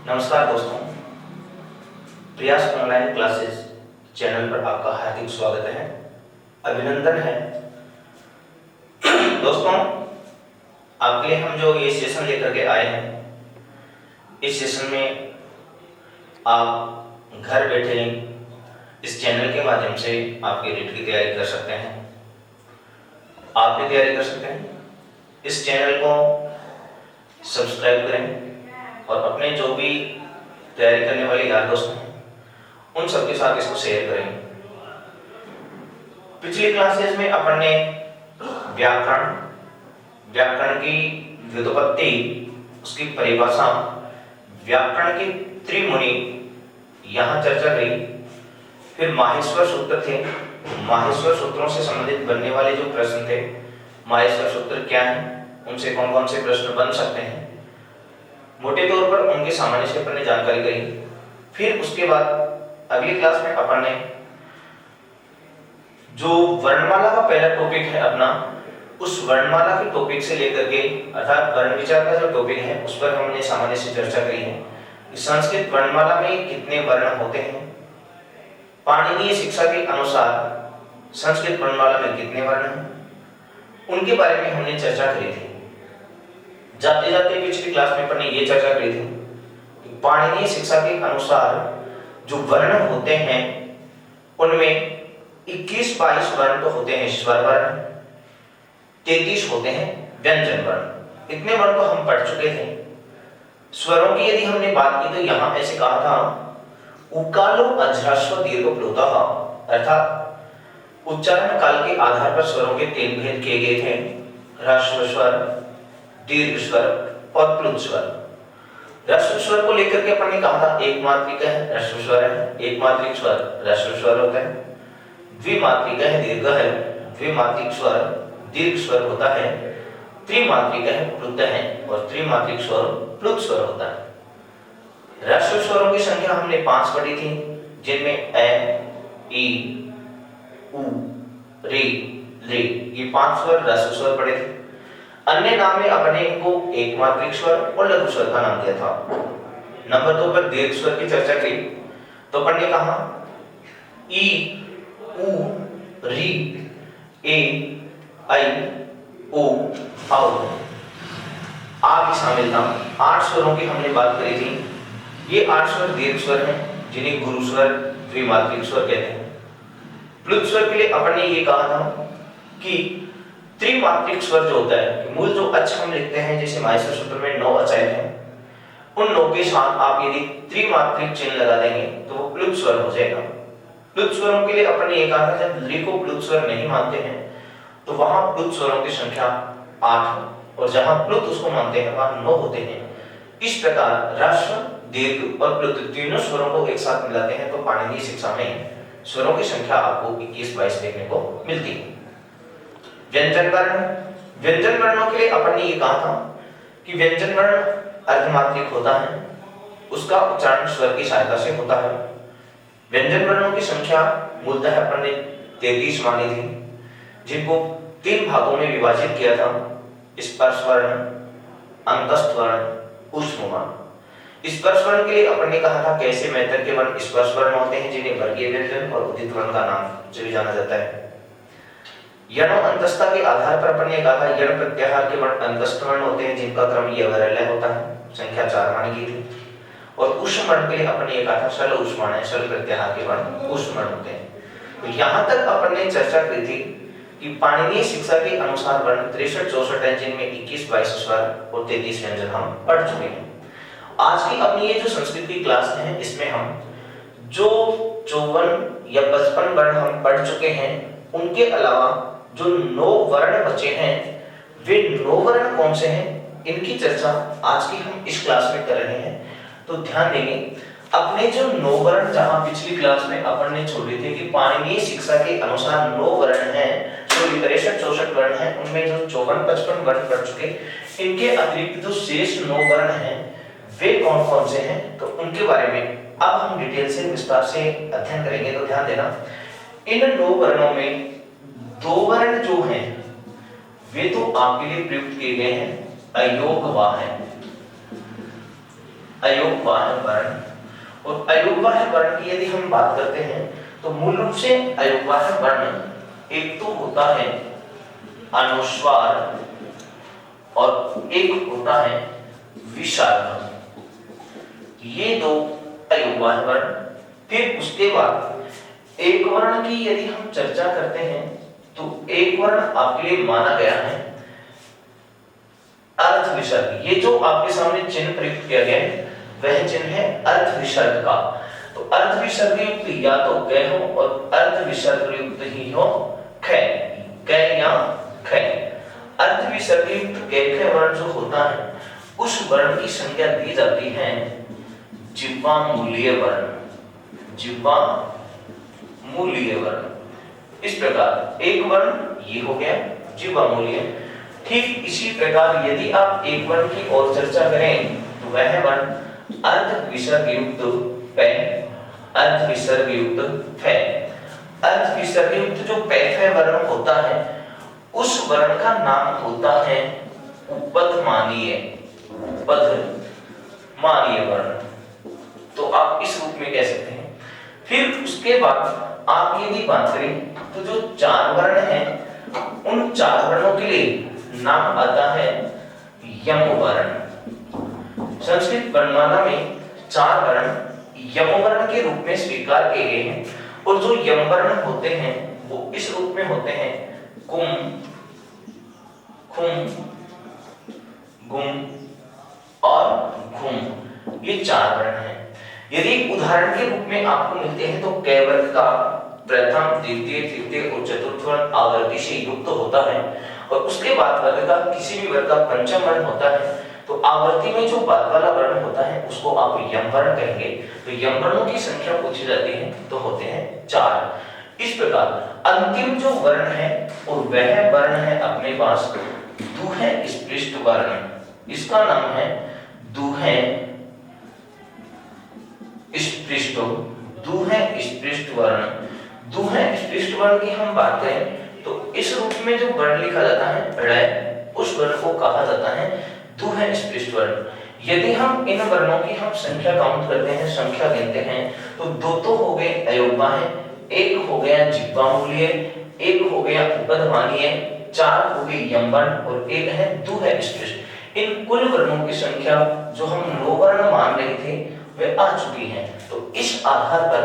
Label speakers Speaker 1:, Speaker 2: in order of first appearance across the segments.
Speaker 1: नमस्कार दोस्तों, प्रयास ऑनलाइन क्लासेस चैनल पर आपका हार्दिक स्वागत है, अभिनंदन है। दोस्तों, आपके लिए हम जो ये सेशन लेकर के आए हैं, इस सेशन में आप घर बैठे इस चैनल के माध्यम से आपके रीट की तैयारी कर सकते हैं। आप भी तैयारी कर सकते हैं। इस चैनल को सब्सक्राइब करें और अपने जो भी तैयारी करने वाले यार दोस्त हैं उन सबके साथ इसको शेयर करें। पिछली क्लासेस में अपन ने व्याकरण की व्युत्पत्ति, उसकी परिभाषा, व्याकरण की त्रिमुनि यहाँ चर्चा करी। फिर माहेश्वर सूत्र थे, माहेश्वर सूत्रों से संबंधित बनने वाले जो प्रश्न थे, माहेश्वर सूत्र क्या हैं, उनसे कौन कौन से प्रश्न बन सकते हैं, मोटे तौर पर उनके सामान्य से अपन ने जानकारी करी। फिर उसके बाद अगली क्लास में अपन ने जो वर्णमाला का पहला टॉपिक है अपना, उस वर्णमाला के टॉपिक से लेकर के अर्थात वर्ण विचार का जो टॉपिक है उस पर हमने सामान्य से चर्चा करी है कि संस्कृत वर्णमाला में कितने वर्ण होते हैं, पाणिनीय शिक्षा के अनुसार संस्कृत वर्णमाला में कितने वर्ण हैं, उनके बारे में हमने चर्चा करी थी। जाते जाते पिछली क्लास में अपन ने ये चर्चा करी थी कि पाणिनीय शिक्षा के अनुसार जो वर्ण होते हैं उनमें 21-22 वर्ण तो होते हैं स्वर वर्ण, 33 होते हैं व्यंजन वर्ण। इतने वर्ण तो हम पढ़ चुके थे। स्वरों की यदि हमने बात की तो यहाँ ऐसे कहा था, उकालो अज्रास्व दीर्घ प्लुतः, अर्थात उच्चारण काल के आधार पर स्वरों के 3 भेद किए गए थे, ह्रस्व स्वर, दीर्घ स्वर और प्लुत स्वर। ह्रस्व स्वर को लेकर के अपन ने कहा था एक मात्रिक है ह्रस्व स्वर है, एक मात्रिक स्वर ह्रस्व स्वर होता है, द्विमात्रिक है दीर्घ है, द्विमात्रिक स्वर दीर्घ स्वर होता है, त्रिमात्रिक है प्लुत है और त्रिमात्रिक स्वर प्लुत स्वर होता है। ह्रस्व स्वरों की संख्या हमने 5 पढ़ी थी, जिनमें ए, ई, उ, री, ली, ये 5 स्वर ह्रस्व स्वर पढ़े थे। अन्य नाम में अपने इनको एक मात्रिक स्वर और लघु स्वर का नाम दिया था। नंबर 2 पर दीर्घ स्वर की चर्चा की तो अपन ने कहा ई, उ, री, ए, आई, ओ, औ, आ भी शामिल था। 8 स्वरों की हमने बात करी थी। ये 8 स्वर दीर्घ स्वर हैं, जिन्हें गुरु स्वर, द्विमात्रिक स्वर कहते हैं। प्लुत स्वर के लिए अपन ने ये कहा था कि त्रिमात्रिक स्वर जो होता है, मूल जो अच हम लिखते हैं, जैसे माहेश्वर सूत्र में 9 अच हैं, उन 9 के साथ आप यदि त्रिमात्रिक चिन्ह लगा देंगे तो वो प्लुत स्वर हो जाएगा। प्लुत स्वरों के लिए अपन ने ये कहा था, जब ली को प्लुत स्वर नहीं मानते हैं तो वहां प्लुत स्वरों की संख्या 8 और जहां प्लुत उसको मानते हैं वहां 9 होते हैं। इस प्रकार ह्रस्व, दीर्घ और प्लुत तीनों स्वरों को एक साथ मिलाते हैं तो पाणिनीय शिक्षा में स्वरों की संख्या आपको 21-22 देखने को मिलती है। व्यंजन वर्ण, व्यंजन वर्णों के लिए अपन ने ये कहा था कि व्यंजन वर्ण अर्धमात्रिक होता है, उसका उच्चारण स्वर की सहायता से होता है। व्यंजन वर्णों की संख्या मूलतः अपन ने 33 मानी थी, जिनको 3 भागों में विभाजित किया था, स्पर्श वर्ण, अंतस्थ वर्ण, ऊष्म वर्ण। स्पर्श वर्ण के लिए अपन ने कहा था कैसे मेथड के वर्ण स्पर्श वर्ण होते हैं, जिन्हें वर्गीय व्यंजन और उदित वर्ण का नाम से भी जाना जाता है। यण अंतस्था के आधार पर अपन ने कहा था यण प्रत्याहार के वर्ण अंतस्थ वर्ण होते हैं, जिनका क्रम यवरलय होता है, संख्या 4 मानी गई थी। और ऊष्म वर्ण के लिए अपन ने ये कहा था शल ऊष्मण है, शल प्रत्याहार के वर्ण ऊष्म वर्ण होते हैं। तो यहाँ तक अपन ने चर्चा की थी कि पाणिनीय शिक्षा के अनुसार वर्ण 63-64 हैं, जिनमें 21-22 स्वर और 33 व्यंजन हम पढ़ चुके हैं। आज की अपनी ये जो संस्कृत की क्लास है, इसमें हम जो 54 या 55 वर्ण हम पढ़ चुके हैं, उनके अलावा जो 9 वर्ण बचे हैं, वे 9 वर्ण कौन से हैं, इनकी चर्चा आज की हम इस क्लास में कर रहे हैं। तो ध्यान देंगे, अपने जो 9 वर्ण जहां पिछली क्लास में अपन ने छोड़े थे कि पाणिनीय शिक्षा के अनुसार 9 वर्ण हैं, जो 63-64 वर्ण हैं, उनमें जो 54-55 वर्ण पढ़ चुके, इनके अतिरिक्त जो शेष 9 वर्ण हैं वे कौन कौन से हैं, तो उनके बारे में अब हम डिटेल से विस्तार से अध्ययन करेंगे। तो ध्यान देना, इन 9 वर्णों में 2 वर्ण जो हैं वे तो आपके लिए प्रयुक्त किए गए हैं, अयोग वा है। अयोगवाह वर्ण। और अयोगवाह वर्ण की यदि हम बात करते हैं तो मूल रूप से अयोगवाह वर्ण एक तो होता है अनुस्वार और एक होता है विसर्ग, ये दो अयोगवाह वर्ण। फिर उसके बाद एक वर्ण की यदि हम चर्चा करते हैं तो एक वर्ण आपके लिए माना गया है अर्ध विसर्ग। ये जो आपके सामने चिन्ह प्रयुक्त किया गया है वह चिन्ह है अर्ध विसर्ग का। तो अर्ध विसर्ग युक्त या तो ग हो और अर्ध विसर्ग युक्त ही हो ख, ग या ख। अर्ध विसर्ग युक्त ग ख वर्ण जो होता है उस वर्ण की संज्ञा दी जाती है जिह्वा मूलीय वर्ण। जिह्वा मूलीय वर्ण। इस प्रकार एक वर्ण ये हो गया जिह्वा मूलीय। ठीक इसी प्रकार यदि आप एक वर्ण की और चर्चा करें तो वह वर्ण अर्ध विसर्ग युक्त प, अर्ध विसर्ग युक्त फ। अर्ध विसर्ग युक्त जो प फ वर्ण होता है उस वर्ण का नाम होता है उपधमानीय, उपधमानीय वर्ण। तो आप इस रूप में कह सकते हैं। फिर उसके बाद आप यदि बात करें तो जो चार वर्ण हैं उन चार वर्णों के लिए नाम आता है यम वर्ण। संस्कृत वर्णमाला में चार वर्ण यम वर्ण के रूप में स्वीकार किए गए हैं और जो यम वर्ण होते हैं वो इस रूप में होते हैं कुम, खुम, गुम और घुम। ये चार वर्ण हैं। यदि उदाहरण के रूप में आपको मिलते हैं तो क वर्ग का प्रथम, द्वितीय, तृतीय और चतुर्थ वर्ण आवर्ती से युक्त होता है और उसके बाद वर्ग का किसी भी वर्ग का पंचम वर्ण होता है। तो आवर्ती में जो बाद वाला वर्ण होता है उसको आप यम वर्ण कहेंगे। तो यम वर्णों की संख्या पूछी जाती है तो होते हैं चार। इस प्रकार अंतिम जो वर्ण है और वह वर्ण है अपने पास दुहे स्पृष्ट वर्ण। इसका नाम है दुहे स्पृष्ट, दुहे स्पृष्ट वर्ण। दुहे स्पृष्ट वर्ण की हम बात करें तो इस रूप में जो वर्ण लिखा जाता है ड़, उस वर्ण को कहा जाता है दुहे स्पृष्ट वर्ण। यदि हम इन वर्णों की हम संख्या काउंट करते हैं, संख्या गिनते हैं तो दो तो हो गए अयोगवाह, एक हो गया जिह्वा मूलीय, एक हो गया उपधमानीय, चार हो गए यम वर्ण और एक है दुहे स्पृष्ट। इन कुल वर्णों की संख्या जो हम 9 वर्ण मान रहे थे वे आ चुकी हैं। तो इस आधार पर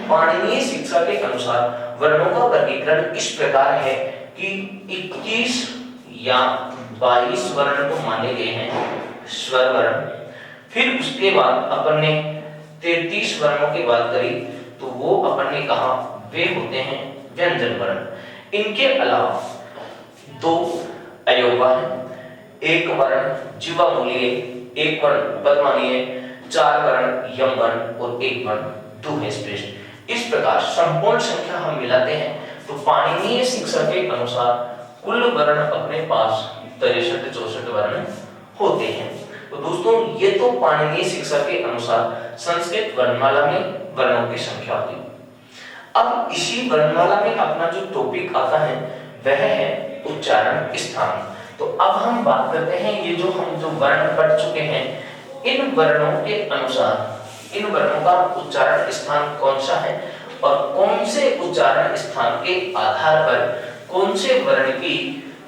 Speaker 1: पाणिनीय शिक्षा के अनुसार वर्णों का वर्गीकरण इस प्रकार है कि 21 या 22 वर्ण तो माने गए हैं स्वर वर्ण। फिर उसके बाद अपन ने 33 वर्णों की बात करी तो वो अपन ने कहा वे होते हैं व्यंजन वर्ण। इनके अलावा 2 अयोगवाह, एक वर्ण जिह्वा मूलीय, एक वर्ण उपधमानीय, 4 वर्ण यम वर्ण और एक वर्ण दुहे स्पृष्ट। इस प्रकार संपूर्ण संख्या हम मिलाते हैं तो पाणिनीय शिक्षा के अनुसार कुल वर्ण अपने पास 63-64 वर्ण होते हैं। तो दोस्तों ये तो पाणिनीय शिक्षा के अनुसार संस्कृत वर्णमाला में वर्णों की संख्या हुई। अब इसी वर्णमाला में अपना जो टॉपिक आता है वह है उच्चारण स्थान। तो अब हम बात करते हैं ये जो हम जो वर्ण पढ़ चुके हैं इन वर्णों के अनुसार इन वर्णों का उच्चारण स्थान कौन सा है और कौन से उच्चारण स्थान के आधार पर कौन से वर्ण की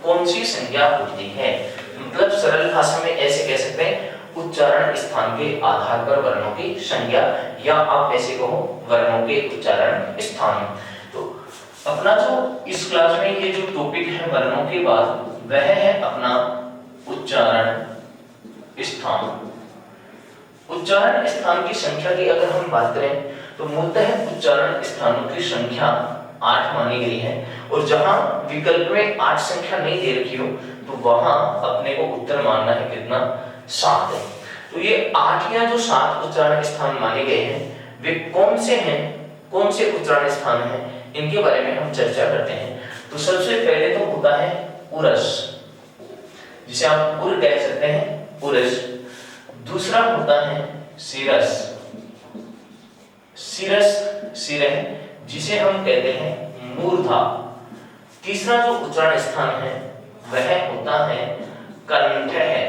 Speaker 1: कौन सी संज्ञा होती है। मतलब सरल भाषा में ऐसे कह सकते हैं उच्चारण स्थान के आधार पर वर्णों की संज्ञा, या आप ऐसे कहो वर्णों के उच्चारण स्थान। तो अपना जो इस क्लास में ये जो टॉपिक है वर्णों के बाद वह है अपना उच्चारण स्थान। उच्चारण स्थान की संख्या की अगर हम बात करें तो मूलतः उच्चारण स्थानों की संख्या 8 मानी गई है और जहां विकल्प में 8 संख्या नहीं दे रखी हो तो वहां अपने को उत्तर मानना है कितना 7 है। तो ये 8 या जो 7 उच्चारण स्थान माने गए हैं वे कौन से हैं, कौन से उच्चारण स्थान हैं, इनके बारे में हम चर्चा करते हैं। तो सबसे पहले तो होता है उरस, जिसे आप उर कह सकते हैं उरस। दूसरा होता है सिरस, सिरस सिरह जिसे हम कहते हैं मूर्धा। तीसरा जो उच्चारण स्थान है वह होता है कंठ है,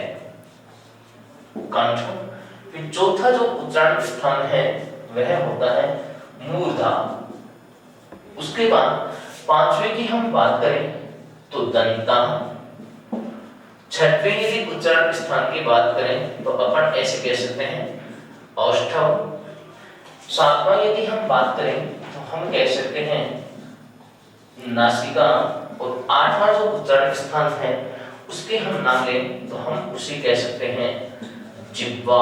Speaker 1: कंठ। फिर चौथा जो उच्चारण स्थान है वह होता है मूर्धा। उसके बाद पांचवें की हम बात करें तो दंता। छठवें यदि उच्चारण स्थान की बात करें तो अपन ऐसे कह सकते हैं औष्ठव। सातवां यदि हम बात करें तो हम कह सकते हैं नासिका। और आठवां जो उच्चारण स्थान है उसके हम नाम लें तो हम उसे कह सकते हैं जिह्वा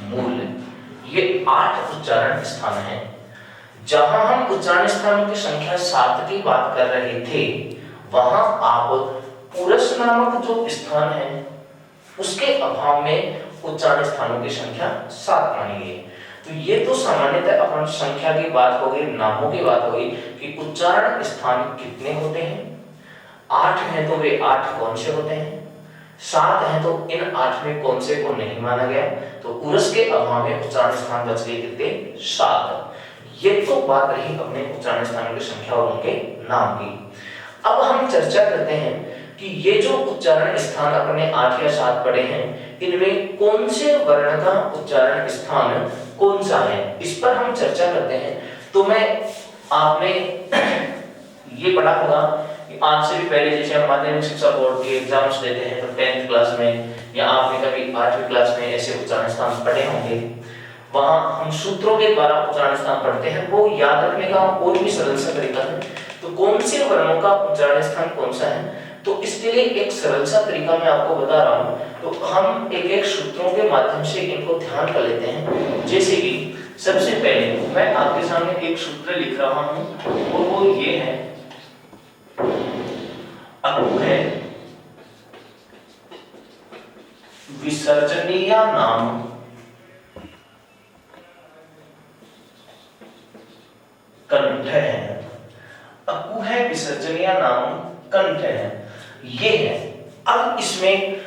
Speaker 1: मूल। ये 8 उच्चारण स्थान हैं। जहां हम उच्चारण स्थानों की संख्या 7 की बात कर रहे थे वहां आप पुरस नामक जो स्थान है उसके अभाव में उच्चारण स्थानों की संख्या 7 मानी। तो ये तो सामान्यतः अपन संख्या की बात हो गई, नामों की बात हो गई कि उच्चारण स्थान कितने होते हैं। 8 हैं तो वे 8 कौन से होते हैं, 7 हैं तो इन 8 में कौन से को नहीं माना गया। तो उरस के अभाव में उच्चारण स्थान बच गए कितने, 7। ये तो बात रही अपने उच्चारण स्थानों की संख्या और उनके नाम की। अब हम चर्चा करते हैं कि ये जो उच्चारण स्थान अपने 8 या 7 पढ़े हैं इनमें कौन से वर्ण का उच्चारण स्थान कौन सा है, इस पर हम चर्चा करते हैं। तो मैं आपने ये पढ़ा होगा कि आज से भी पहले जैसे हम माध्यमिक शिक्षा बोर्ड के एग्जाम्स देते हैं तो 10th क्लास में या आपने कभी 8वीं क्लास में ऐसे उच्चारण स्थान पढ़े होंगे। वहां हम सूत्रों के द्वारा उच्चारण स्थान पढ़ते हैं, वो याद रखने का और भी सरल सा तरीका है। तो कौन से वर्णों का उच्चारण स्थान कौन सा है, तो इसके लिए एक सरल सा तरीका मैं आपको बता रहा हूं। तो हम एक एक सूत्रों के माध्यम से इनको ध्यान कर लेते हैं। जैसे कि सबसे पहले मैं आपके सामने एक सूत्र लिख रहा हूं और वो ये है, अकु है विसर्जनीय नाम कंठ है। अकु है विसर्जनीय नाम कंठ है, ये है। अब इसमें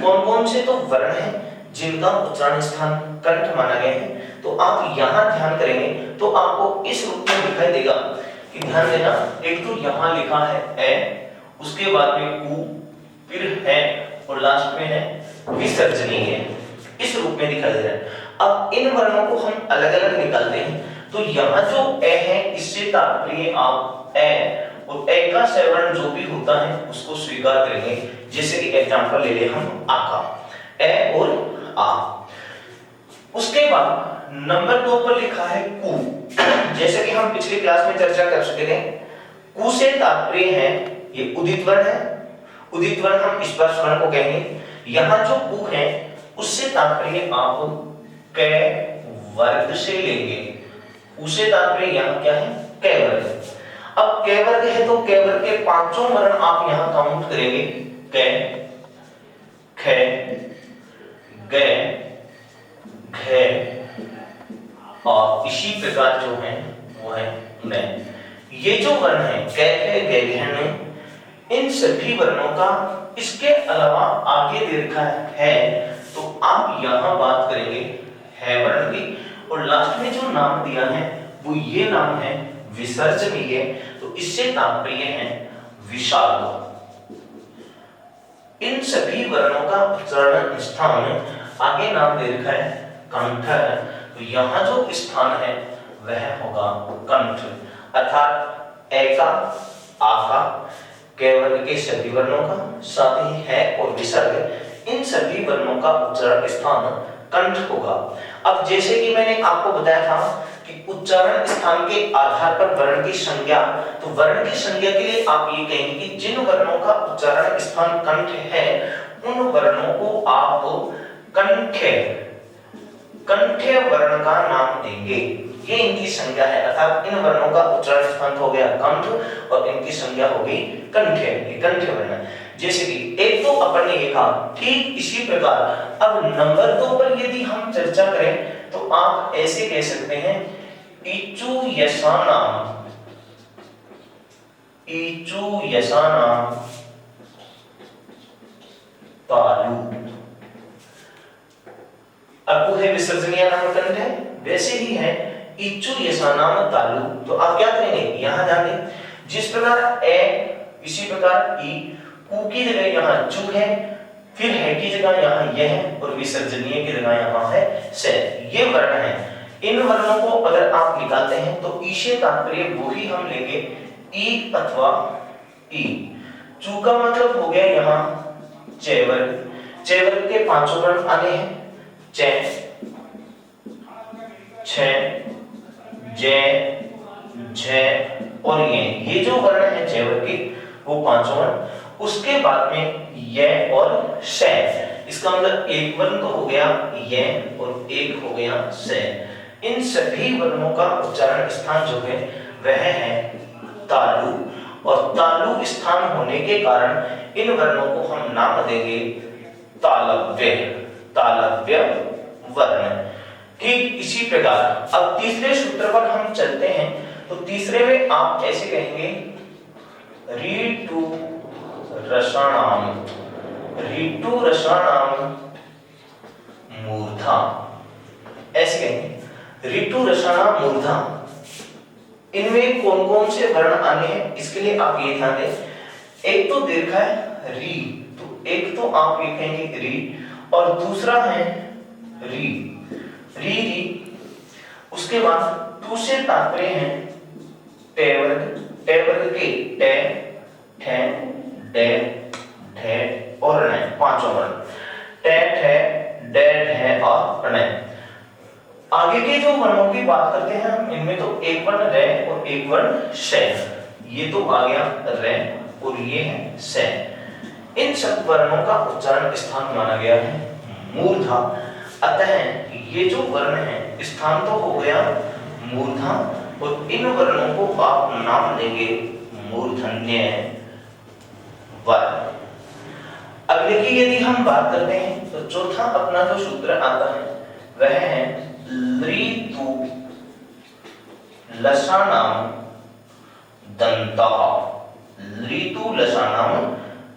Speaker 1: कौन कौन से तो वर्ण हैं जिनका उच्चारण स्थान कंठ माना गया है। तो आप यहां ध्यान करेंगे तो आपको इस रूप में दिखाई देगा कि ध्यान देना, एक तो यहां लिखा है ए, उसके बाद में कु, फिर है और लास्ट में है विसर्जनीय, इस रूप में दिखाई दे रहा है। अब इन वर्णों को हम अलग अलग निकालते हैं। तो यहाँ जो ए है इससे तात्पर्य आप ए और ए का सवर्ण जो भी होता है उसको स्वीकार करेंगे। जैसे कि एग्जांपल ले ले हम आ का, ए और आ। उसके बाद नंबर 2 पर लिखा है कु। जैसे कि हम पिछली क्लास में चर्चा कर चुके थे, कु से तात्पर्य है ये उदित वर्ण है। उदित वर्ण हम स्पर्श वर्ण को कहेंगे। यहाँ जो कु है उससे तात्पर्य आप कै वर्ग से लेंगे। उसे तात्पर्य यहाँ क्या है, कै वर्ग। अब कै वर्ग है तो कै वर्ग के 5 वर्ण आप यहाँ काउंट करेंगे, कै, खे, गे, घे और इसी प्रकार जो है वो है नै। ये जो वर्ण है कै, खे, गे, घे, नै, इन सभी वर्णों का इसके अलावा आगे दे रखा है तो आप यहाँ बात करेंगे है वर्ण की। और लास्ट में जो नाम दिया है वो ये नाम है विसर्जनीय, तो इससे तात्पर्य है विशाल। इन सभी वर्णों का उच्चारण स्थान आगे नाम दे रखा है कंठ, तो यहाँ जो स्थान है वह होगा कंठ। अर्थात ए का, आ का, कै वर्ग के सभी वर्णों का, साथ ही है और विसर्ग, इन सभी वर्णों का उच्चारण स्थान कंठ होगा। अब जैसे कि मैंने आपको बताया था कि उच्चारण स्थान के आधार पर वर्ण की संज्ञा, तो वर्ण की संज्ञा के लिए आप ये कहेंगे कि जिन वर्णों का उच्चारण स्थान कंठ है उन वर्णों को आप कंठ्य वर्ण का नाम देंगे। ये इनकी संज्ञा है, अर्थात इन वर्णों का उच्चारण स्थान हो गया कंठ और इनकी संज्ञा हो गई कंठ्य, ये कंठ्य वर्ण। जैसे कि एक तो अपन ने ये कहा, ठीक इसी प्रकार अब नंबर 2 पर यदि हम चर्चा करें तो आप ऐसे कह सकते हैं इचु यसानाम, इचु यसानाम तालु। अकु है विसर्जनीय नाम कंठ है, वैसे ही है इचु यसानाम तालु। तो आप क्या करेंगे, यहां ध्यान दें, जिस प्रकार ए इसी प्रकार ई, कु की जगह यहाँ चु है, फिर है की जगह यहाँ ये है और विसर्जनीय की जगह यहाँ है से। ये वर्ण है। इन वर्णों को अगर आप निकालते हैं तो ई से तात्पर्य वो ही हम लेंगे ई अथवा ई। चू का मतलब हो गया यहाँ चे वर्ग। चे वर्ग के पांचों वर्ण आने हैं चे, छे, जे, झे और ये जो वर्ण है चे वर्ग के वो पांचों वर्ण। उसके बाद में ये और शे। इसका मतलब एक वर्ण तो हो गया ये और एक हो गया से। इन सभी वर्णों का उच्चारण स्थान जो है वह है तालु, और तालु स्थान होने के कारण इन वर्णों को हम नाम देंगे तालव्य, तालव्य वर्ण। ठीक इसी प्रकार अब तीसरे सूत्र पर हम चलते हैं। तो तीसरे में आप ऐसे कहेंगे ऋतु रसाणाम, ऋतु रसाणाम मूर्धा, ऐसे कहेंगे ऋतु रसाणाम मूर्धा। इनमें कौन कौन से वर्ण आने हैं इसके लिए आप ये ध्यान दें। एक तो दीर्घ है री, तो एक तो आप ये कहेंगे री, और दूसरा है री, री री। उसके बाद टू से तात्पर्य है टे वर्ग, टे वर्ग के टे, ठे, डे, ढे और णे, पांचों वर्ण टे, ठे, डे, ढे और णे। आगे के जो वर्णों की बात करते हैं हम, इनमें तो एक वर्ण रे और एक वर्ण शे। ये तो आ गया रे और ये है से। इन सब वर्णों का उच्चारण स्थान माना गया है मूर्धा। अतः ये जो वर्ण है स्थान तो हो गया मूर्धा, और इन वर्णों को आप नाम देंगे मूर्धन्य वर्ण। अगले की यदि हम बात करते हैं तो चौथा अपना जो सूत्र आता है वह है ऋतु लसानाम दंतः, ऋतु लसानाम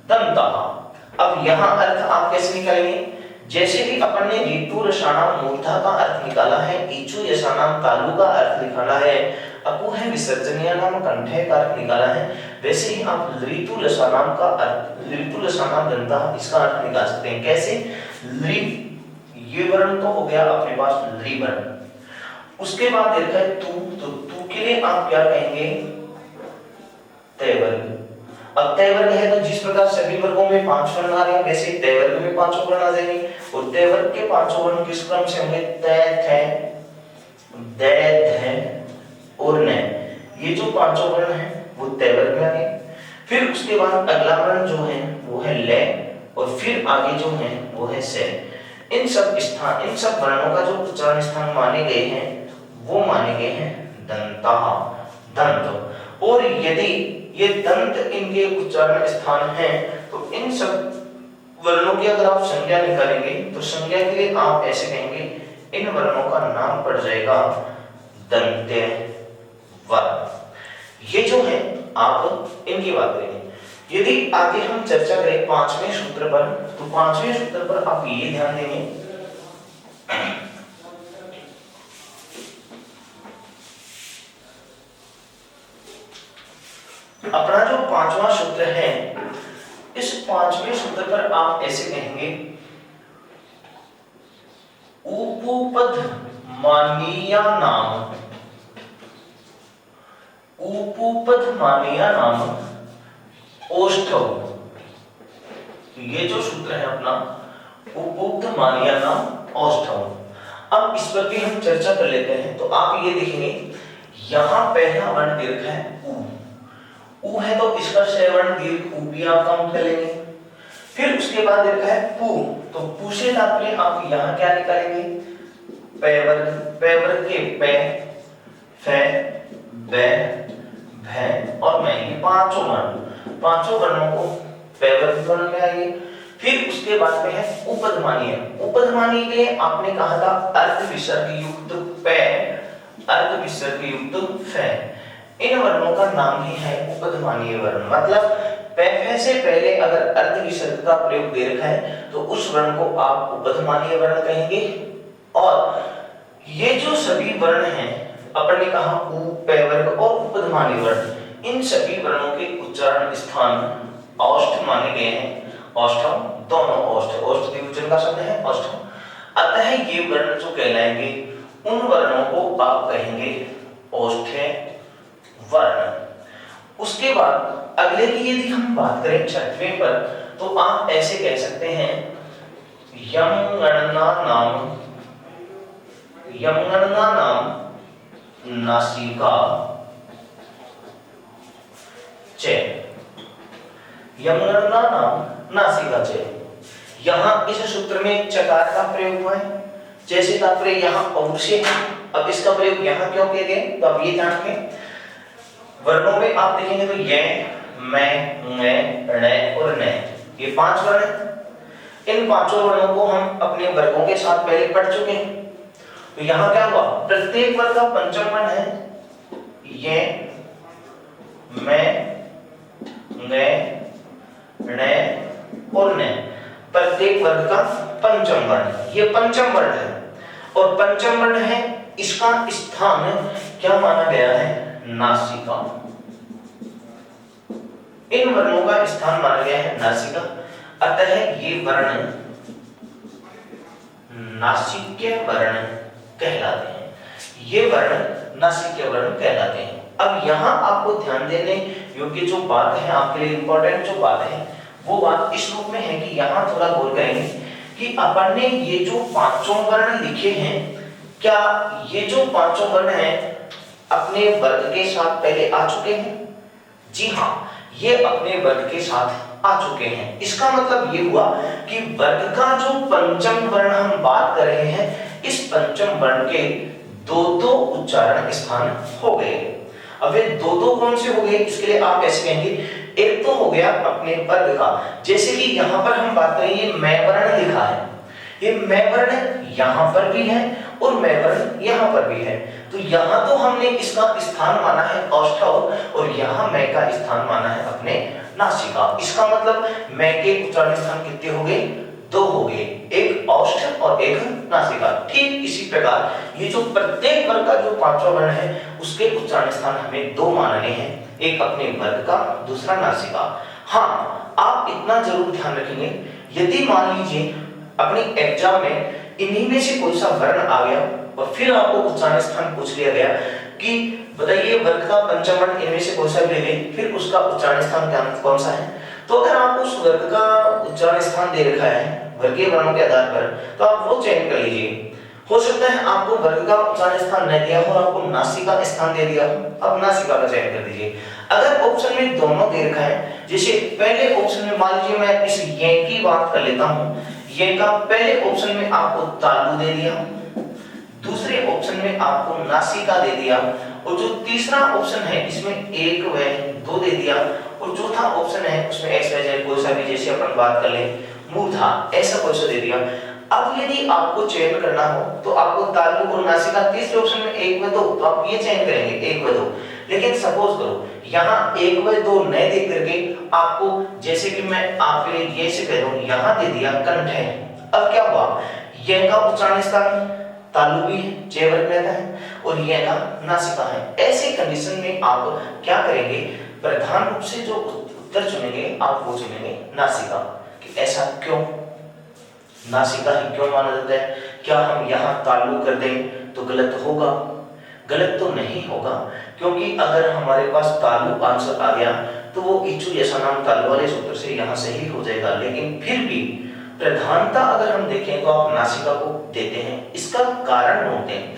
Speaker 1: दंतः। अब यहां अर्थ आप कैसे निकालेंगे? जैसे कि अपन ने ऋतु रसानाम मूर्धा का अर्थ निकाला है, ईचु यसानाम तालु का अर्थ निकाला है, अपू है विसर्जनीय नाम कंठे का अर्थ निकाला है, वैसे ही आप ऋतु लसानाम का अर्थ, ऋतु लसानाम दंतः इसका अर्थ निकाल सकते हैं। कैसे? ऋ, ये वर्ण तो हो गया अपने पास ऋ वर्ण। उसके बाद देखा है तू, तो तू के लिए आप क्या कहेंगे? तय वर्ग। अब तय वर्ग है तो जिस प्रकार सभी वर्गों में पांच वर्ण आ रहे हैं वैसे तय वर्ग में पांचों वर्ण आ जाएंगे, और तय वर्ग के पांचों वर्ण किस क्रम से होंगे? तय, थे, दे, ध और न। ये जो पांचों वर्ण हैं वो तय वर्ग में आ गए। फिर उसके बाद अगला वर्ण जो है वो है ले, और फिर आगे जो है वो है से। इन सब स्थान, इन सब वर्णों का जो उच्चारण स्थान माने गए हैं वो माने गए हैं दंतः, दंत। और यदि ये दंत इनके उच्चारण स्थान है तो इन सब वर्णों की अगर आप संज्ञा निकालेंगे तो संज्ञा के लिए आप ऐसे कहेंगे, इन वर्णों का नाम पड़ जाएगा दंत्य वर्ण। ये जो है आप इनकी बात करेंगे। यदि आगे हम चर्चा करें पांचवें सूत्र पर, तो पांचवें सूत्र पर आप ये ध्यान देंगे, अपना जो पांचवा सूत्र है इस पांचवें सूत्र पर आप ऐसे कहेंगे, उपपद मानीय नाम, उपपद मानीय नाम औष्ठव। ये जो सूत्र है अपना उपयुक्त मानीय नाम औष्ठव। अब इस पर भी हम चर्चा कर लेते हैं। तो आप ये देखेंगे यहां पहला वर्ण दीर्घ है उ है तो इसका श्रवण दीर्घ उ भी आप काउंट कर लेंगे। फिर उसके बाद दीर्घ है पु, तो पु से तात्पर्य आप यहां क्या निकालेंगे? पे वर्ग, पे वर्ग के पे, फे, बे, भे और मैं, ये पांचों वर्ण, पांचों वर्णों को पे वर्ग वर्ण में आएंगे। फिर उसके बाद में है उपधमानीय। उपधमानीय के लिए आपने कहा था अर्ध विसर्ग युक्त पे, अर्ध विसर्ग युक्त फे। इन वर्णों का नाम ही है उपधमानीय वर्ण। मतलब पे फे से पहले अगर अर्ध विसर्ग का प्रयोग दे रखा है तो उस वर्ण को आप उपधमानीय वर्ण कहेंगे। और ये जो सभी वर्ण हैं अपन ने कहा उ, पे वर्ग और उपधमानीय वर्ण, इन सभी वर्णों के उच्चारण स्थान औष्ठ माने गए हैं, औष्ठम दोनों ओष्ठ, ओष्ठ द्विवचन का शब्द है ओष्ठ। अतः ये वर्ण जो कहलाएंगे उन वर्णों को आप कहेंगे ओष्ठ्य वर्ण। उसके बाद अगले की यदि हम बात करें छठवें पर, तो आप ऐसे कह सकते हैं यम गणना नाम नासिका च, यम गणना नाम नासिका च। यहां इस सूत्र में चकार का प्रयोग हुआ है, जैसे तात्पर्य यहाँ और से है। अब इसका प्रयोग यहाँ क्यों किया गया, तो आप ये जान के वर्णों में आप देखेंगे तो ये, मैं, ण और न, ये 5 वर्ण हैं। इन पांचों वर्णों को हम अपने वर्गों के साथ पहले पढ़ चुके हैं। तो यहाँ क्या हुआ, प्रत्येक वर्ग का पंचम वर्ण है ये, मैं, ण और न, प्रत्येक वर्ग का पंचम वर्ण, ये पंचम वर्ण है। और पंचम वर्ण है, इसका स्थान क्या माना गया है, नासिका। इन वर्णों का स्थान माना गया है नासिका। अतः ये वर्ण नासिक्य वर्ण कहलाते हैं, ये वर्ण नासिक्य वर्ण कहलाते हैं। अब यहाँ आपको ध्यान देने योग्य जो बात है, आपके लिए इंपॉर्टेंट जो बात है, वो बात इस रूप में है कि यहाँ थोड़ा गौर करेंगे कि अपन ने ये जो पांचों वर्ण लिखे हैं, क्या ये जो पांचों वर्ण हैं अपने वर्ग के साथ पहले आ चुके हैं? जी हाँ, ये अपने वर्ग के साथ आ चुके हैं। इसका मतलब ये हुआ कि वर्ग का जो पंचम वर्ण हम बात कर रहे हैं, इस पंचम वर्ण के दो उच्चारण स्थान हो गए। अब ये दो कौन से हो गए, इसके लिए आप कैसे कहेंगे, एक तो हो गया अपने वर्ग का, जैसे कि यहाँ पर हम बात करें, ये मैं वर्ण लिखा है, ये मैं वर्ण यहाँ पर भी है और मैं वर्ण यहाँ पर भी है। तो यहाँ तो हमने इसका स्थान माना है औष्ठव, और यहाँ मैं का स्थान माना है अपने नासिका। इसका मतलब मैं के उच्चारण स्थान कितने हो गए, 2 हो गए, एक औष्ठ और एक नासिका। ठीक इसी प्रकार ये जो प्रत्येक वर्ग का जो पांचवा वर्ण है, उसके उच्चारण स्थान हमें 2 मानने हैं, एक अपने वर्ग का, दूसरा नासिका। हाँ, आप इतना जरूर ध्यान रखेंगे, यदि मान लीजिए अपने एग्जाम में इन्हीं में से कोई सा वर्ण आ गया और फिर आपको उच्चारण स्थान पूछ लिया गया कि बताइए वर्ग का पंचम वर्ण इनमें से कोई सा भी ले लें, फिर उसका उच्चारण स्थान कौन सा है, तो अगर आपको उस वर्ग का उच्चारण स्थान दे रखा है वर्गीय वर्णों के आधार पर, तो आप वो चयन कर लीजिए। हो सकता है आपको वर्ग का उच्चारण स्थान नहीं दिया हो और आपको नासिका स्थान दे दिया हो, आप नासिका का चयन कर दीजिए। अगर ऑप्शन में दोनों दे रखा है, जैसे पहले ऑप्शन में मान लीजिए मैं इस ये की बात कर लेता हूँ, ये का पहले ऑप्शन में आपको तालु दे दिया, दूसरे ऑप्शन में आपको नासिका दे दिया, और जो तीसरा ऑप्शन है इसमें 1 व 2 दे दिया, और चौथा ऑप्शन है उसमें एक्स वाई जेड कोई सा भी, जैसे अपन बात कर ले मूर्धा, ऐसा कोई सा दे दिया। अब यदि आपको चयन करना हो तो आपको तालु और नासिका, तीसरे ऑप्शन में 1 व 2, तो आप ये चयन करेंगे 1 व 2। लेकिन सपोज करो यहाँ 1 व 2 न दे करके आपको, जैसे कि मैं आपके लिए ये से कह दूं, यहाँ दे दिया कंठ है। अब क्या हुआ, यह का उच्चारण स्थान तालु भी है, च वर्ग में आता है, और यह का नासिका है। ऐसे कंडीशन में आप क्या करेंगे, प्रधान रूप से जो उत्तर चुनेंगे आप वो चुनेंगे नासिका। कि ऐसा क्यों, नासिका ही क्यों माना जाता है? क्या हम यहाँ तालु कर दें तो गलत होगा? गलत तो नहीं होगा, क्योंकि अगर हमारे पास तालु आंसर आ गया तो वो इच्छु जैसा नाम तालु वाले सूत्र से यहाँ सही हो जाएगा। लेकिन फिर भी प्रधानता अगर हम देखें तो आप नासिका को देते हैं। इसका कारण ढूंढते हैं,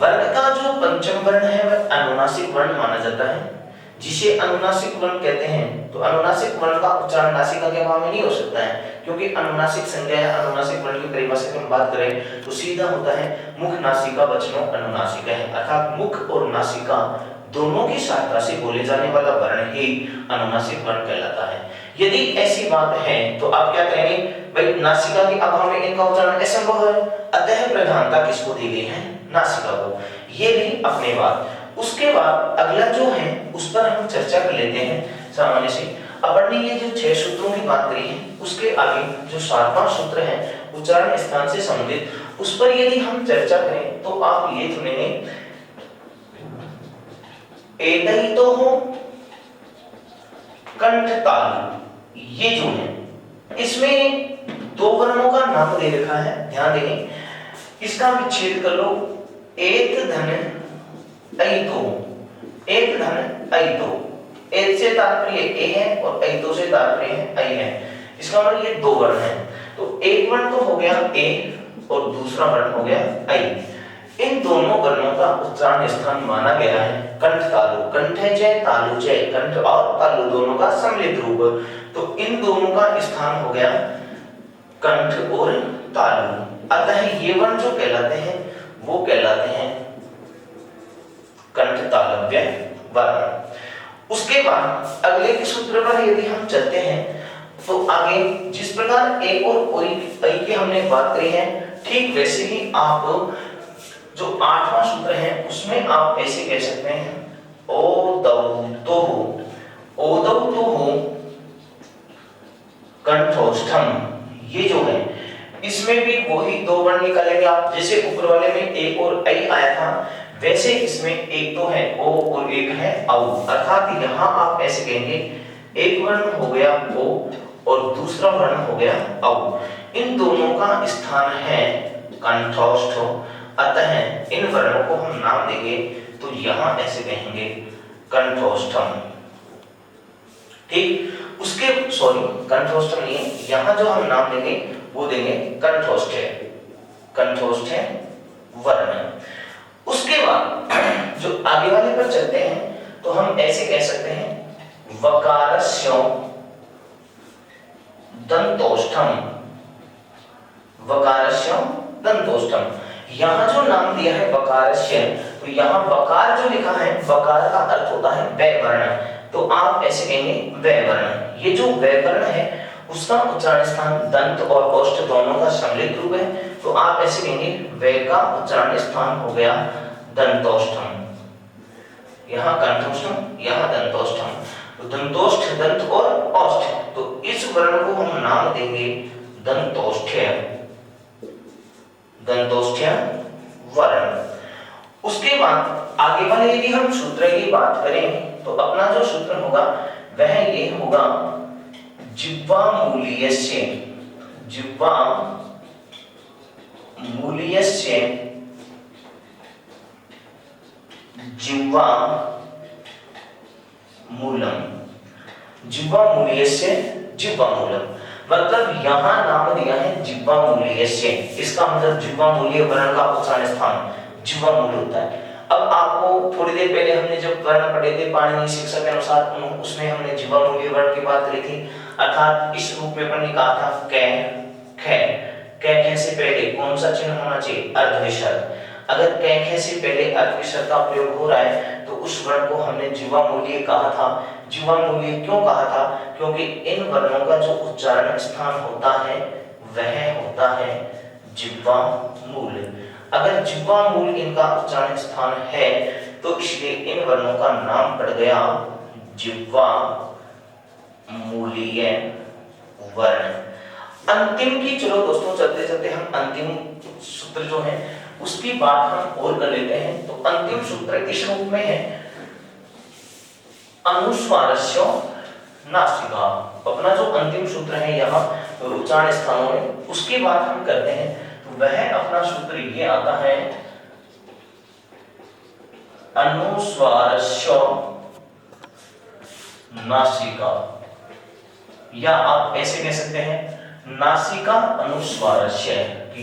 Speaker 1: वर्ग का जो पंचम वर्ण है वह अनुनासिक वर्ण माना जाता है, जिसे अनुनासिक वर्ण कहते हैं। तो अनुनासिक वर्ण का उच्चारण नासिका के भाव में नहीं हो सकता है, क्योंकि अनुनासिक संज्ञा या अनुनासिक वर्ण की परिभाषा की हम बात करें तो सीधा होता है मुख नासिका वचनों अनुनासिका है, अर्थात मुख और नासिका दोनों की सहायता से बोले जाने वाला वर्ण ही अनुनासिक वर्ण कहलाता है। यदि ऐसी बात है तो आप क्या करेंगे, भाई नासिका के अभाव में इनका उच्चारण असंभव है, अतः प्रधानता किसको दी गई है, नासिका को। ये भी अपने बात। उसके बाद अगला जो है उस पर हम चर्चा कर लेते हैं सामान्य से। अपन ने ये जो 6 सूत्रों की बात करी है, उसके आगे जो 7वां सूत्र है उच्चारण स्थान से संबंधित, उस पर यदि हम चर्चा करें तो आप ये चुनेंगे, एतैतो हो कंठ तालु, ये जो है इसमें दो वर्णों का नाम दे रखा है, ध्यान देंगे। इसका विच्छेद कर लो, एक धन ऐतो, एक धन ऐतो। एक से तात्पर्य ए है और ऐतो से तात्पर्य है ऐ है। इसका मतलब ये दो वर्ण है। तो एक वर्ण तो हो गया ए और दूसरा वर्ण हो गया ऐ। इन दोनों वर्णों का उच्चारण स्थान माना गया है कंठ तालु। कंठ जय तालु जय, कंठ और तालु दोनों का सम्मिलित रूप। तो इन दोनों का स्थान हो गया कंठ और तालु। अतः ये वर्ण जो कहलाते हैं वो कहलाते हैं कंठ तालव्य वर्ण। उसके बाद अगले के सूत्र पर यदि हम चलते हैं तो आगे जिस प्रकार ए और ऐ की हमने बात करी है, ठीक वैसे ही आप जो 8वां सूत्र है उसमें आप ऐसे कह सकते हैं ओ दौ तो हो, ओ दौ तो हो कंठोष्ठम। ये जो है इसमें भी वही दो वर्ण निकालेंगे आप, जैसे ऊपर वाले में ए और ऐ आया था वैसे इसमें एक तो है ओ और एक है औ। अर्थात यहाँ आप ऐसे कहेंगे एक वर्ण हो गया ओ और दूसरा वर्ण हो गया औ। इन दोनों का स्थान है कंठोष्ठ। अतः इन वर्णों को हम नाम देंगे तो यहाँ ऐसे कहेंगे कंठोष्ठम। ठीक, उसके कंठोष्ठम नहीं है, यहाँ जो हम नाम देंगे वो देंगे कंठोष्ठ, कंठोष्ठ वर्ण। उसके बाद जो आगे वाले पर चलते हैं तो हम ऐसे कह सकते हैं वकारस्य दंतोष्ठम, वकारस्य दंतोष्ठम। यहाँ जो नाम दिया है वकारस्य, तो यहाँ वकार जो लिखा है वकार का अर्थ होता है वै वर्ण। तो आप ऐसे कहेंगे वै वर्ण। ये जो वै वर्ण है उसका उच्चारण स्थान दंत और ओष्ठ दोनों का सम्मिलित रूप है। तो आप ऐसे कहेंगे वै का उच्चारण स्थान हो गया दंतोष्ठम। यहाँ कंठोष्ठम, यहाँ दंतोष्ठम। तो दंतोष्ठ, दंत और ओष्ठ, तो इस वर्ण को हम नाम देंगे दंतोष्ठ्य, दंतोष्ठ्य वर्ण। उसके बाद आगे वाले यदि हम सूत्र की बात करें तो अपना जो सूत्र होगा वह ये होगा जिह्वा मूल्यस्य, जिह्वा मूल्यस्य, जिह्वा मूलम, जिह्वा मूल्यस्य जिह्वा मूलम। मतलब यहाँ नाम दिया है जिह्वा मूल्यस्य, इसका मतलब जिह्वा मूल्य वर्ण का उच्चारण स्थान जिह्वा मूल होता है। अब आपको थोड़ी देर पहले हमने जब वर्ण पढ़े थे पाणिनि शिक्षा के अनुसार उसमें हमने जिह्वा मूल्य वर्ण की बात करी थी। अर्थात इस रूप में अपन ने कहा था कै खे, कै खे से पहले कौन सा चिन्ह होना चाहिए? अर्ध विसर्ग। अगर कै खे से पहले अर्ध विसर्ग का प्रयोग हो रहा है तो उस वर्ण को हमने जिह्वा मूल्य कहा था। जिह्वा मूल्य क्यों कहा था? क्योंकि इन वर्णों का जो उच्चारण स्थान होता है वह होता है जिह्वा मूल। अगर जिह्वा मूल इनका उच्चारण स्थान है तो इसलिए इन वर्णों का नाम पड़ गया जिह्वा मूलीय वर्ण। अंतिम की चलो दोस्तों चलते चलते हम अंतिम सूत्र जो है उसकी बात हम और कर लेते हैं। तो अंतिम सूत्र इस रूप में है अनुस्वारस्य नासिका। अपना जो अंतिम सूत्र है यहाँ उच्चारण स्थानों में उसकी बात हम करते हैं तो वह अपना सूत्र ये आता है अनुस्वारस्य नासिका, या आप ऐसे कह सकते हैं नासिका अनुस्वारस्य।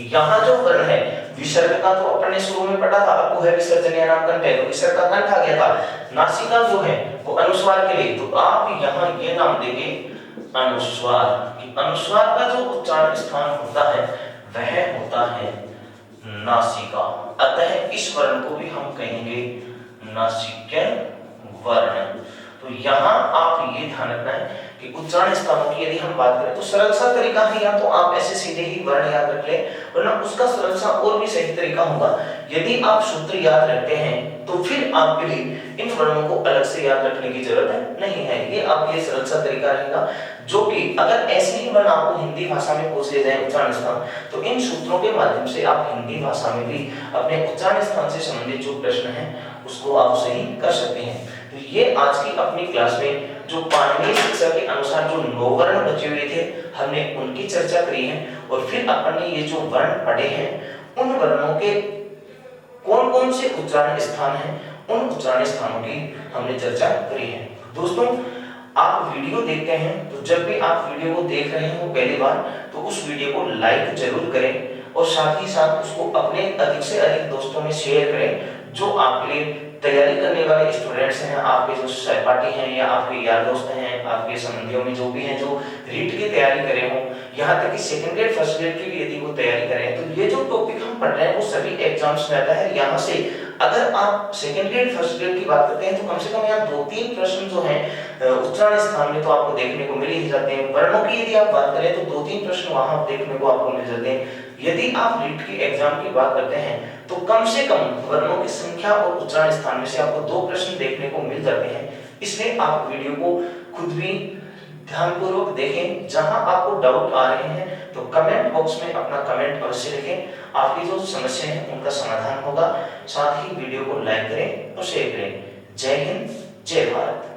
Speaker 1: यहाँ जो वर्ण है विसर्ग का तो अपने शुरू में पढ़ा था, आपको है विसर्जनीय नाम कंठ है तो विसर्ग का कंठ आ गया था। नासिका जो है वो अनुस्वार के लिए, तो आप यहाँ ये नाम देंगे अनुस्वार। अनुस्वार का जो उच्चारण स्थान होता है वह होता है नासिका। अतः इस वर्ण को भी हम कहेंगे नासिक्य वर्ण। तो यहाँ आप ये ध्यान रखना है कि उच्चारण स्थानों की यदि हम बात करें तो सरल सा तरीका है या तो आप ऐसे सीधे ही वर्ण याद रख लें, वरना उसका सरल सा और भी सही तरीका होगा यदि आप सूत्र याद रखते हैं तो फिर आपके लिए इन वर्णों को अलग से याद रखने की जरूरत नहीं है। ये आपके लिए सरल सा तरीका रहेगा जो कि अगर ऐसे ही वर्ण आपको हिंदी भाषा में पूछे जाए उच्चारण स्थान तो इन सूत्रों के माध्यम से आप हिंदी भाषा में भी अपने उच्चारण स्थान से संबंधित जो प्रश्न है उसको आप सही कर सकते हैं। तो ये आज की अपनी क्लास में जो पाणिनि शिक्षा के अनुसार जो 9 वर्ण बचे हुए थे हमने उनकी चर्चा करी है, और फिर अपन ने ये जो वर्ण पढ़े हैं उन वर्णों के कौन कौन से उच्चारण स्थान हैं, उन उच्चारण स्थानों की हमने चर्चा करी है। दोस्तों, आप वीडियो देखते हैं तो जब भी आप वीडियो को देख रहे हो पहली बार, तो उस वीडियो को लाइक जरूर करें और साथ ही साथ उसको अपने अधिक से अधिक दोस्तों में शेयर करें जो आपके लिए तैयारी करने वाले स्टूडेंट्स हैं, आपके जो सहपाठी हैं या आपके यार दोस्त हैं, आपके संबंधियों में जो भी हैं जो रीट की तैयारी करे हों, यहाँ तक कि सेकंड ग्रेड फर्स्ट ग्रेड की भी यदि वो तैयारी करें, तो ये जो टॉपिक हम पढ़ रहे हैं वो सभी एग्जाम्स में आता है। यहाँ से अगर आप सेकंड ग्रेड फर्स्ट ग्रेड की बात करते हैं तो कम से कम यहाँ 2-3 प्रश्न जो हैं उच्चारण स्थान में तो आपको देखने को मिल ही जाते हैं। वर्णों की यदि आप बात करें तो 2-3 प्रश्न वहां देखने को आपको मिल जाते हैं। यदि आप रीट की एग्जाम की बात करते हैं तो कम से कम वर्णों की संख्या और उच्चारण स्थान में से आपको 2 प्रश्न देखने को मिल जाते हैं। इसलिए आप वीडियो को खुद भी ध्यानपूर्वक देखें। जहां आपको डाउट आ रहे हैं तो कमेंट बॉक्स में अपना कमेंट अवश्य लिखें। आपकी जो समस्या है उनका समाधान होगा। साथ ही वीडियो को लाइक करें और शेयर करें। जय हिंद, जय भारत।